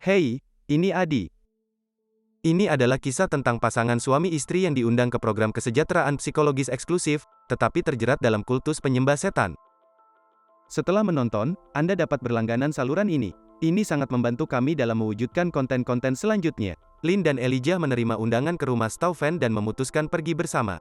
Hei, ini Adi. Ini adalah kisah tentang pasangan suami istri yang diundang ke program kesejahteraan psikologis eksklusif, tetapi terjerat dalam kultus penyembah setan. Setelah menonton, Anda dapat berlangganan saluran ini. Ini sangat membantu kami dalam mewujudkan konten-konten selanjutnya. Lin dan Elijah menerima undangan ke rumah Stauffen dan memutuskan pergi bersama.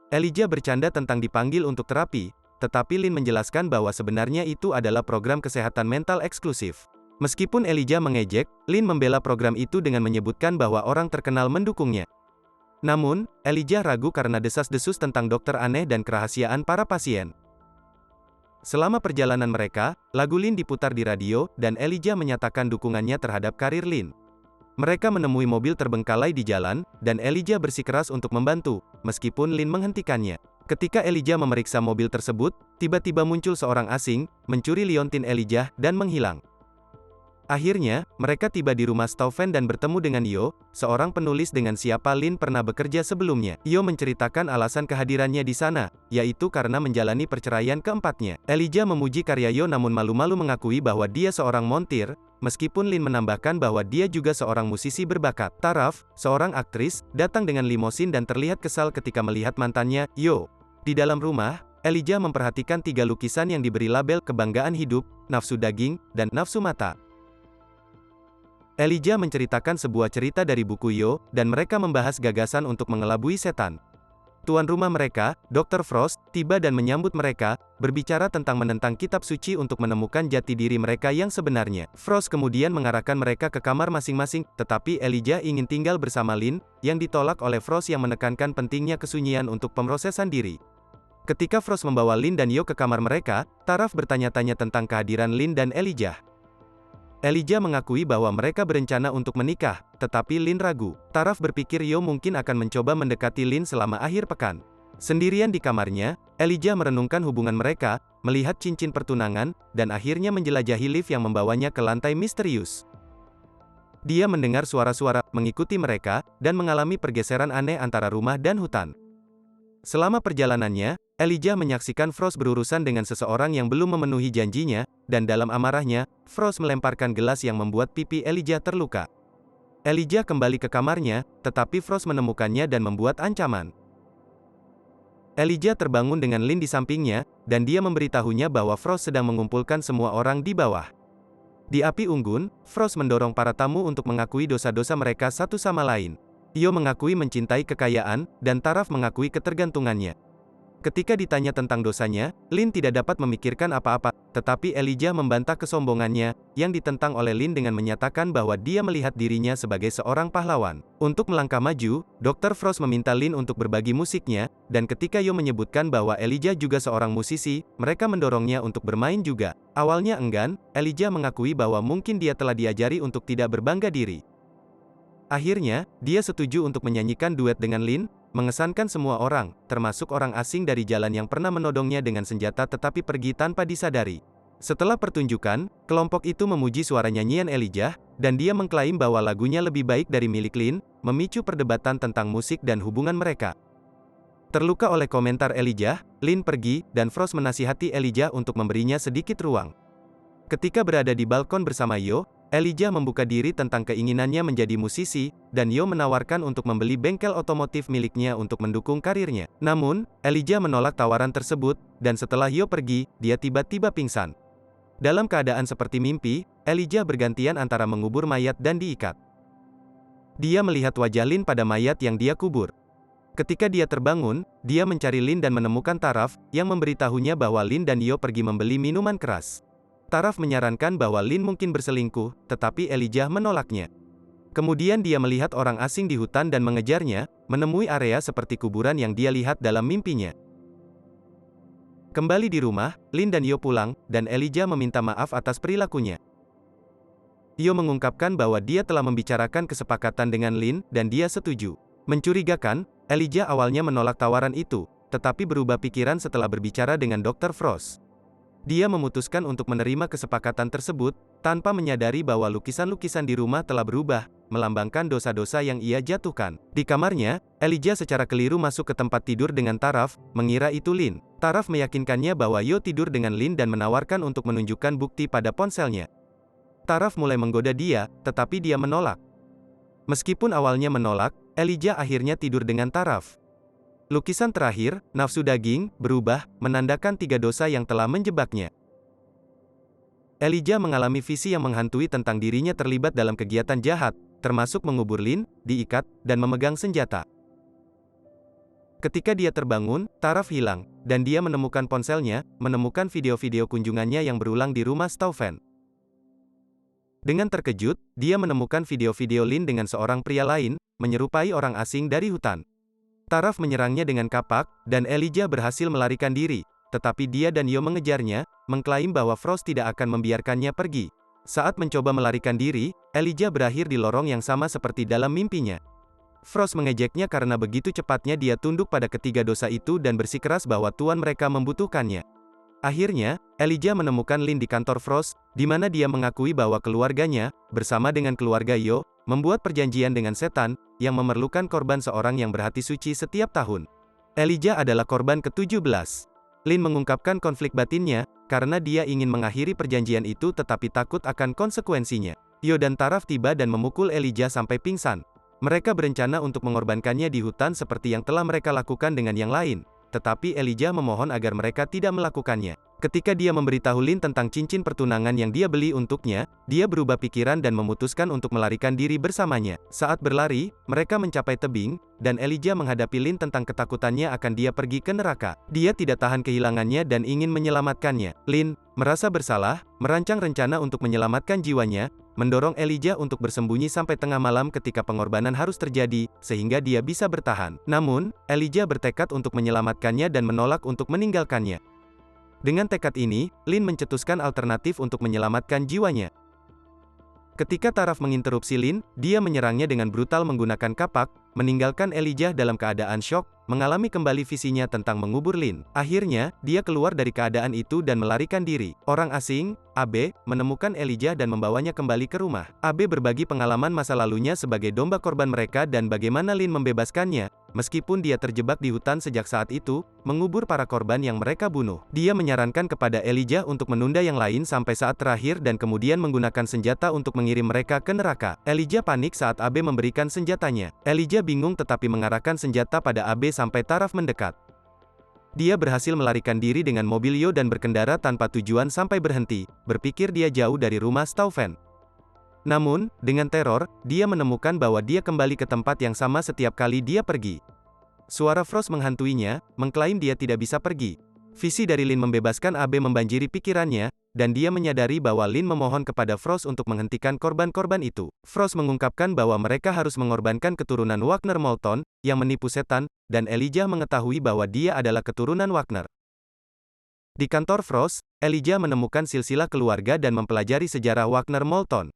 Elijah bercanda tentang dipanggil untuk terapi, tetapi Lin menjelaskan bahwa sebenarnya itu adalah program kesehatan mental eksklusif. Meskipun Elijah mengejek, Lin membela program itu dengan menyebutkan bahwa orang terkenal mendukungnya. Namun, Elijah ragu karena desas-desus tentang dokter aneh dan kerahasiaan para pasien. Selama perjalanan mereka, lagu Lin diputar di radio, dan Elijah menyatakan dukungannya terhadap karir Lin. Mereka menemui mobil terbengkalai di jalan, dan Elijah bersikeras untuk membantu, meskipun Lin menghentikannya. Ketika Elijah memeriksa mobil tersebut, tiba-tiba muncul seorang asing, mencuri liontin Elijah, dan menghilang. Akhirnya, mereka tiba di rumah Stauffen dan bertemu dengan Yo, seorang penulis dengan siapa Lin pernah bekerja sebelumnya. Yo menceritakan alasan kehadirannya di sana, yaitu karena menjalani perceraian keempatnya. Elijah memuji karya Yo namun malu-malu mengakui bahwa dia seorang montir, meskipun Lin menambahkan bahwa dia juga seorang musisi berbakat. Taraf, seorang aktris, datang dengan limosin dan terlihat kesal ketika melihat mantannya, Yo. Di dalam rumah, Elijah memperhatikan 3 lukisan yang diberi label kebanggaan hidup, nafsu daging, dan nafsu mata. Elijah menceritakan sebuah cerita dari buku Yo, dan mereka membahas gagasan untuk mengelabui setan. Tuan rumah mereka, Dr. Frost, tiba dan menyambut mereka, berbicara tentang menentang kitab suci untuk menemukan jati diri mereka yang sebenarnya. Frost kemudian mengarahkan mereka ke kamar masing-masing, tetapi Elijah ingin tinggal bersama Lin, yang ditolak oleh Frost yang menekankan pentingnya kesunyian untuk pemrosesan diri. Ketika Frost membawa Lin dan Yo ke kamar mereka, Taraf bertanya-tanya tentang kehadiran Lin dan Elijah. Elijah mengakui bahwa mereka berencana untuk menikah, tetapi Lin ragu. Taraf berpikir Yo mungkin akan mencoba mendekati Lin selama akhir pekan. Sendirian di kamarnya, Elijah merenungkan hubungan mereka, melihat cincin pertunangan, dan akhirnya menjelajahi lift yang membawanya ke lantai misterius. Dia mendengar suara-suara, mengikuti mereka, dan mengalami pergeseran aneh antara rumah dan hutan. Selama perjalanannya, Elijah menyaksikan Frost berurusan dengan seseorang yang belum memenuhi janjinya, dan dalam amarahnya, Frost melemparkan gelas yang membuat pipi Elijah terluka. Elijah kembali ke kamarnya, tetapi Frost menemukannya dan membuat ancaman. Elijah terbangun dengan Lin di sampingnya, dan dia memberitahunya bahwa Frost sedang mengumpulkan semua orang di bawah. Di api unggun, Frost mendorong para tamu untuk mengakui dosa-dosa mereka satu sama lain. Yo mengakui mencintai kekayaan, dan Taraf mengakui ketergantungannya. Ketika ditanya tentang dosanya, Lin tidak dapat memikirkan apa-apa, tetapi Elijah membantah kesombongannya, yang ditentang oleh Lin dengan menyatakan bahwa dia melihat dirinya sebagai seorang pahlawan. Untuk melangkah maju, Dr. Frost meminta Lin untuk berbagi musiknya, dan ketika Yo menyebutkan bahwa Elijah juga seorang musisi, mereka mendorongnya untuk bermain juga. Awalnya enggan, Elijah mengakui bahwa mungkin dia telah diajari untuk tidak berbangga diri. Akhirnya, dia setuju untuk menyanyikan duet dengan Lin, mengesankan semua orang, termasuk orang asing dari jalan yang pernah menodongnya dengan senjata tetapi pergi tanpa disadari. Setelah pertunjukan, kelompok itu memuji suara nyanyian Elijah, dan dia mengklaim bahwa lagunya lebih baik dari milik Lin, memicu perdebatan tentang musik dan hubungan mereka. Terluka oleh komentar Elijah, Lin pergi, dan Frost menasihati Elijah untuk memberinya sedikit ruang. Ketika berada di balkon bersama Yo, Elijah membuka diri tentang keinginannya menjadi musisi, dan Yo menawarkan untuk membeli bengkel otomotif miliknya untuk mendukung karirnya. Namun, Elijah menolak tawaran tersebut, dan setelah Yo pergi, dia tiba-tiba pingsan. Dalam keadaan seperti mimpi, Elijah bergantian antara mengubur mayat dan diikat. Dia melihat wajah Lin pada mayat yang dia kubur. Ketika dia terbangun, dia mencari Lin dan menemukan Taraf, yang memberitahunya bahwa Lin dan Yo pergi membeli minuman keras. Taraf menyarankan bahwa Lin mungkin berselingkuh, tetapi Elijah menolaknya. Kemudian dia melihat orang asing di hutan dan mengejarnya, menemui area seperti kuburan yang dia lihat dalam mimpinya. Kembali di rumah, Lin dan Yo pulang, dan Elijah meminta maaf atas perilakunya. Yo mengungkapkan bahwa dia telah membicarakan kesepakatan dengan Lin, dan dia setuju. Mencurigakan, Elijah awalnya menolak tawaran itu, tetapi berubah pikiran setelah berbicara dengan Dr. Frost. Dia memutuskan untuk menerima kesepakatan tersebut, tanpa menyadari bahwa lukisan-lukisan di rumah telah berubah, melambangkan dosa-dosa yang ia jatuhkan. Di kamarnya, Elijah secara keliru masuk ke tempat tidur dengan Taraf, mengira itu Lin. Taraf meyakinkannya bahwa Yo tidur dengan Lin dan menawarkan untuk menunjukkan bukti pada ponselnya. Taraf mulai menggoda dia, tetapi dia menolak. Meskipun awalnya menolak, Elijah akhirnya tidur dengan Taraf. Lukisan terakhir, nafsu daging, berubah, menandakan 3 dosa yang telah menjebaknya. Elijah mengalami visi yang menghantui tentang dirinya terlibat dalam kegiatan jahat, termasuk mengubur Lin, diikat, dan memegang senjata. Ketika dia terbangun, Taraf hilang, dan dia menemukan ponselnya, menemukan video-video kunjungannya yang berulang di rumah Stauffen. Dengan terkejut, dia menemukan video-video Lin dengan seorang pria lain, menyerupai orang asing dari hutan. Taraf menyerangnya dengan kapak, dan Elijah berhasil melarikan diri, tetapi dia dan Yo mengejarnya, mengklaim bahwa Frost tidak akan membiarkannya pergi. Saat mencoba melarikan diri, Elijah berakhir di lorong yang sama seperti dalam mimpinya. Frost mengejeknya karena begitu cepatnya dia tunduk pada ketiga dosa itu dan bersikeras bahwa tuan mereka membutuhkannya. Akhirnya, Elijah menemukan Lin di kantor Frost, di mana dia mengakui bahwa keluarganya, bersama dengan keluarga Yo, membuat perjanjian dengan setan, yang memerlukan korban seorang yang berhati suci setiap tahun. Elijah adalah korban ke-17. Lin mengungkapkan konflik batinnya, karena dia ingin mengakhiri perjanjian itu tetapi takut akan konsekuensinya. Yo dan Taraf tiba dan memukul Elijah sampai pingsan. Mereka berencana untuk mengorbankannya di hutan seperti yang telah mereka lakukan dengan yang lain, tetapi Elijah memohon agar mereka tidak melakukannya. Ketika dia memberitahu Lin tentang cincin pertunangan yang dia beli untuknya, dia berubah pikiran dan memutuskan untuk melarikan diri bersamanya. Saat berlari, mereka mencapai tebing, dan Elijah menghadapi Lin tentang ketakutannya akan dia pergi ke neraka. Dia tidak tahan kehilangannya dan ingin menyelamatkannya. Lin merasa bersalah, merancang rencana untuk menyelamatkan jiwanya, mendorong Elijah untuk bersembunyi sampai tengah malam ketika pengorbanan harus terjadi, sehingga dia bisa bertahan. Namun, Elijah bertekad untuk menyelamatkannya dan menolak untuk meninggalkannya. Dengan tekad ini, Lin mencetuskan alternatif untuk menyelamatkan jiwanya. Ketika Taraf menginterupsi Lin, dia menyerangnya dengan brutal menggunakan kapak, meninggalkan Elijah dalam keadaan syok, mengalami kembali visinya tentang mengubur Lin. Akhirnya, dia keluar dari keadaan itu dan melarikan diri. Orang asing, Abe, menemukan Elijah dan membawanya kembali ke rumah. Abe berbagi pengalaman masa lalunya sebagai domba korban mereka dan bagaimana Lin membebaskannya, meskipun dia terjebak di hutan sejak saat itu, mengubur para korban yang mereka bunuh. Dia menyarankan kepada Elijah untuk menunda yang lain sampai saat terakhir dan kemudian menggunakan senjata untuk mengirim mereka ke neraka. Elijah panik saat Abe memberikan senjatanya. Elijah bingung tetapi mengarahkan senjata pada Abe sampai Taraf mendekat. Dia berhasil melarikan diri dengan mobil Yo dan berkendara tanpa tujuan sampai berhenti, berpikir dia jauh dari rumah Stauffen. Namun, dengan teror, dia menemukan bahwa dia kembali ke tempat yang sama setiap kali dia pergi. Suara Frost menghantuinya, mengklaim dia tidak bisa pergi. Visi dari Lin membebaskan Abe membanjiri pikirannya, dan dia menyadari bahwa Lin memohon kepada Frost untuk menghentikan korban-korban itu. Frost mengungkapkan bahwa mereka harus mengorbankan keturunan Wagner Molton, yang menipu setan, dan Elijah mengetahui bahwa dia adalah keturunan Wagner. Di kantor Frost, Elijah menemukan silsilah keluarga dan mempelajari sejarah Wagner Molton.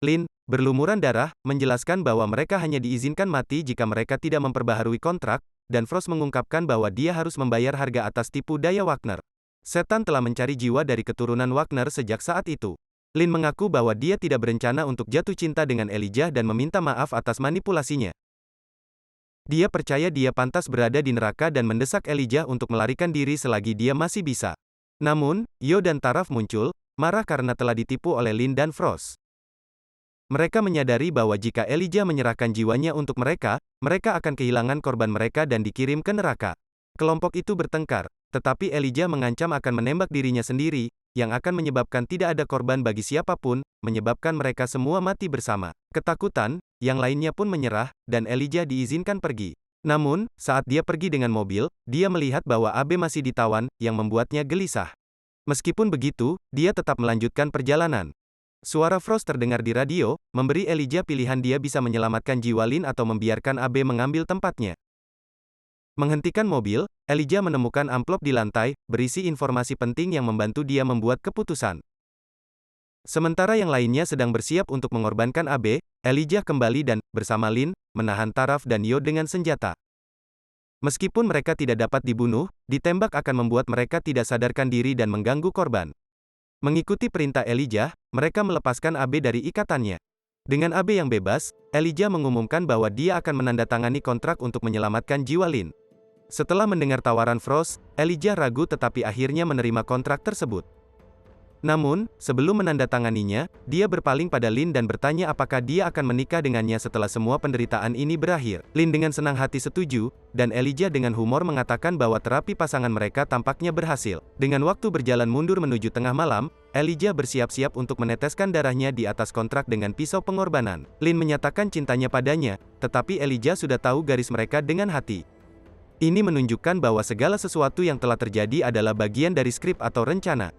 Lin, berlumuran darah, menjelaskan bahwa mereka hanya diizinkan mati jika mereka tidak memperbaharui kontrak, dan Frost mengungkapkan bahwa dia harus membayar harga atas tipu daya Wagner. Setan telah mencari jiwa dari keturunan Wagner sejak saat itu. Lin mengaku bahwa dia tidak berencana untuk jatuh cinta dengan Elijah dan meminta maaf atas manipulasinya. Dia percaya dia pantas berada di neraka dan mendesak Elijah untuk melarikan diri selagi dia masih bisa. Namun, Yo dan Taraf muncul, marah karena telah ditipu oleh Lin dan Frost. Mereka menyadari bahwa jika Elijah menyerahkan jiwanya untuk mereka, mereka akan kehilangan korban mereka dan dikirim ke neraka. Kelompok itu bertengkar, tetapi Elijah mengancam akan menembak dirinya sendiri, yang akan menyebabkan tidak ada korban bagi siapapun, menyebabkan mereka semua mati bersama. Ketakutan, yang lainnya pun menyerah, dan Elijah diizinkan pergi. Namun, saat dia pergi dengan mobil, dia melihat bahwa Abe masih ditawan, yang membuatnya gelisah. Meskipun begitu, dia tetap melanjutkan perjalanan. Suara Frost terdengar di radio, memberi Elijah pilihan dia bisa menyelamatkan jiwa Lin atau membiarkan Abe mengambil tempatnya. Menghentikan mobil, Elijah menemukan amplop di lantai, berisi informasi penting yang membantu dia membuat keputusan. Sementara yang lainnya sedang bersiap untuk mengorbankan Abe, Elijah kembali dan, bersama Lin, menahan Taraf dan Yo dengan senjata. Meskipun mereka tidak dapat dibunuh, ditembak akan membuat mereka tidak sadarkan diri dan mengganggu korban. Mengikuti perintah Elijah, mereka melepaskan Abe dari ikatannya. Dengan Abe yang bebas, Elijah mengumumkan bahwa dia akan menandatangani kontrak untuk menyelamatkan jiwa Lin. Setelah mendengar tawaran Frost, Elijah ragu tetapi akhirnya menerima kontrak tersebut. Namun, sebelum menandatanganinya, dia berpaling pada Lin dan bertanya apakah dia akan menikah dengannya setelah semua penderitaan ini berakhir. Lin dengan senang hati setuju, dan Elijah dengan humor mengatakan bahwa terapi pasangan mereka tampaknya berhasil. Dengan waktu berjalan mundur menuju tengah malam, Elijah bersiap-siap untuk meneteskan darahnya di atas kontrak dengan pisau pengorbanan. Lin menyatakan cintanya padanya, tetapi Elijah sudah tahu garis mereka dengan hati. Ini menunjukkan bahwa segala sesuatu yang telah terjadi adalah bagian dari skrip atau rencana.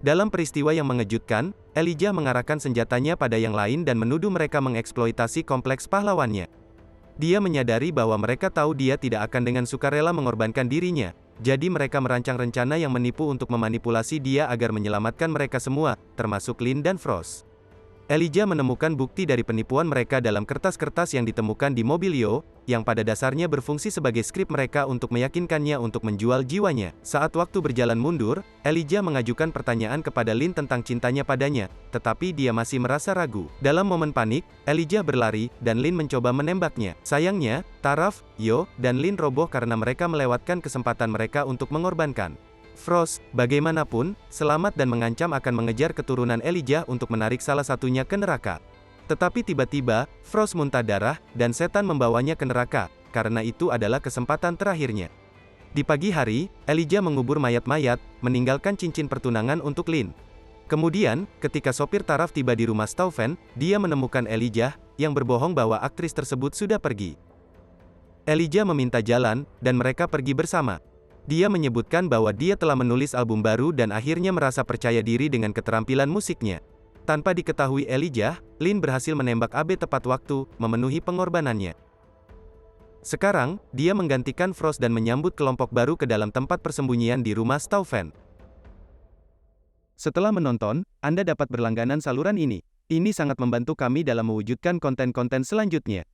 Dalam peristiwa yang mengejutkan, Elijah mengarahkan senjatanya pada yang lain dan menuduh mereka mengeksploitasi kompleks pahlawannya. Dia menyadari bahwa mereka tahu dia tidak akan dengan sukarela mengorbankan dirinya, jadi mereka merancang rencana yang menipu untuk memanipulasi dia agar menyelamatkan mereka semua, termasuk Lin dan Frost. Elijah menemukan bukti dari penipuan mereka dalam kertas-kertas yang ditemukan di mobil Yo, yang pada dasarnya berfungsi sebagai skrip mereka untuk meyakinkannya untuk menjual jiwanya. Saat waktu berjalan mundur, Elijah mengajukan pertanyaan kepada Lin tentang cintanya padanya, tetapi dia masih merasa ragu. Dalam momen panik, Elijah berlari, dan Lin mencoba menembaknya. Sayangnya, Taraf, Yo, dan Lin roboh karena mereka melewatkan kesempatan mereka untuk mengorbankan. Frost, bagaimanapun, selamat dan mengancam akan mengejar keturunan Elijah untuk menarik salah satunya ke neraka. Tetapi tiba-tiba, Frost muntah darah, dan setan membawanya ke neraka, karena itu adalah kesempatan terakhirnya. Di pagi hari, Elijah mengubur mayat-mayat, meninggalkan cincin pertunangan untuk Lin. Kemudian, ketika sopir Taraf tiba di rumah Stauffen, dia menemukan Elijah, yang berbohong bahwa aktris tersebut sudah pergi. Elijah meminta jalan, dan mereka pergi bersama. Dia menyebutkan bahwa dia telah menulis album baru dan akhirnya merasa percaya diri dengan keterampilan musiknya. Tanpa diketahui Elijah, Lin berhasil menembak Abe tepat waktu, memenuhi pengorbanannya. Sekarang, dia menggantikan Frost dan menyambut kelompok baru ke dalam tempat persembunyian di rumah Stauffen. Setelah menonton, Anda dapat berlangganan saluran ini. Ini sangat membantu kami dalam mewujudkan konten-konten selanjutnya.